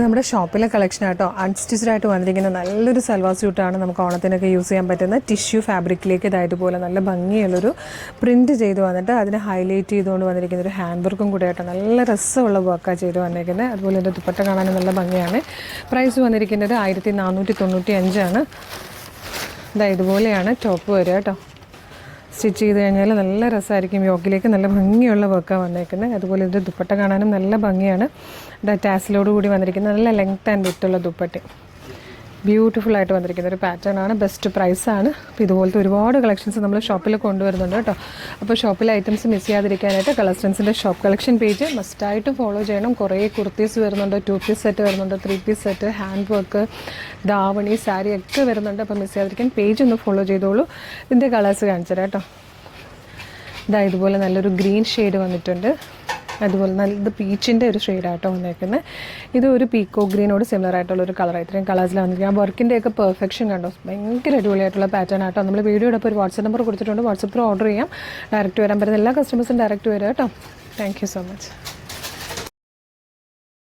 നമ്മുടെ ഷോപ്പിലെ കളക്ഷൻ ആട്ടോ അൺസ്റ്റിച്ച്ഡ് ആയിട്ട് വന്നിരിക്കുന്ന നല്ലൊരു സൽവാർ സ്യൂട്ടാണ്. നമുക്ക് ഓണത്തിനൊക്കെ യൂസ് ചെയ്യാൻ പറ്റുന്ന ടിഷ്യൂ ഫാബ്രിക്കിലേക്ക് ഇതായതുപോലെ നല്ല ഭംഗിയുള്ളൊരു പ്രിൻറ്റ് ചെയ്ത് വന്നിട്ട് അതിനെ ഹൈലൈറ്റ് ചെയ്തുകൊണ്ട് വന്നിരിക്കുന്ന ഒരു ഹാൻഡ് വർക്കും കൂടെ ആട്ടോ. നല്ല രസമുള്ള വർക്കാണ് ചെയ്ത് വന്നിരിക്കുന്നത്. അതുപോലെ ഇതിൻ്റെ ദുപ്പട്ട കാണാനും നല്ല ഭംഗിയാണ്. പ്രൈസ് വന്നിരിക്കുന്നത് 1495 ഇതുപോലെയാണ് ടോപ്പ് വരിക കേട്ടോ. സ്റ്റിച്ച് ചെയ്ത് കഴിഞ്ഞാൽ നല്ല രസമായിരിക്കും. യോക്കിലേക്ക് നല്ല ഭംഗിയുള്ള വർക്കാണ് വന്നേക്കുന്നത്. അതുപോലെ ഇതിൻ്റെ ദുപ്പട്ട കാണാനും നല്ല ഭംഗിയാണ്. ടാസിലോട് കൂടി വന്നിരിക്കുന്നത് നല്ല ലെങ്ത് ആൻഡ് വിത്തുള്ള ദുപ്പട്ട. ബ്യൂട്ടിഫുൾ ആയിട്ട് വന്നിരിക്കുന്ന ഒരു പാറ്റേൺ ആണ്. ബെസ്റ്റ് പ്രൈസാണ്. അപ്പോൾ ഇതുപോലത്തെ ഒരുപാട് കളക്ഷൻസ് നമ്മൾ ഷോപ്പിൽ കൊണ്ടുവരുന്നുണ്ട് കേട്ടോ. അപ്പോൾ ഷോപ്പിലെ ഐറ്റംസ് മിസ് ചെയ്യാതിരിക്കാനായിട്ട് കളക്ഷൻസിൻ്റെ ഷോപ്പ് കളക്ഷൻ പേജ് മസ്റ്റായിട്ട് ഫോളോ ചെയ്യണം. കുറേ കുർത്തീസ് വരുന്നുണ്ട്, 2 പീസ് സെറ്റ് വരുന്നുണ്ട്, 3 piece set, hand work, davani, sari ഒക്കെ വരുന്നുണ്ട്. അപ്പോൾ മിസ് ചെയ്യാതിരിക്കാൻ പേജ് ഒന്ന് ഫോളോ ചെയ്തോളൂ. ഇതിൻ്റെ കളേഴ്സ് കാണിച്ചു തരാം കേട്ടോ. ഇതുപോലെ നല്ലൊരു ഗ്രീൻ ഷെയ്ഡ് വന്നിട്ടുണ്ട്. അതുപോലെ നല്ല പീച്ചിൻ്റെ ഒരു ഷെയ്ഡായിട്ടോ വന്നേക്കുന്നത്. ഇത് ഒരു പീക്കോ ഗ്രീനോട് സിമിലർ ആയിട്ടുള്ളൊരു കളർ. ഇത്രയും കളേഴ്സിലാണ് വന്നിരിക്കുന്നത്. ആ വർക്കിൻ്റെയൊക്കെ പെർഫെക്ഷൻ കണ്ടോ, ഭയങ്കര അടിപൊളിയായിട്ടുള്ള പാറ്റേൺ ആട്ടോ. നമ്മൾ വീഡിയോയുടെ ഇപ്പോൾ ഒരു വാട്സപ്പ് നമ്പർ കൊടുത്തിട്ടുണ്ട്. വാട്സപ്പ് ത്രൂ ഓർഡർ ചെയ്യാം. ഡയറക്റ്റ് വരാൻ പറ്റുന്ന എല്ലാ കസ്റ്റമേഴ്സും ഡയറക്റ്റ് വരിക കേട്ടോ. Thank you so much.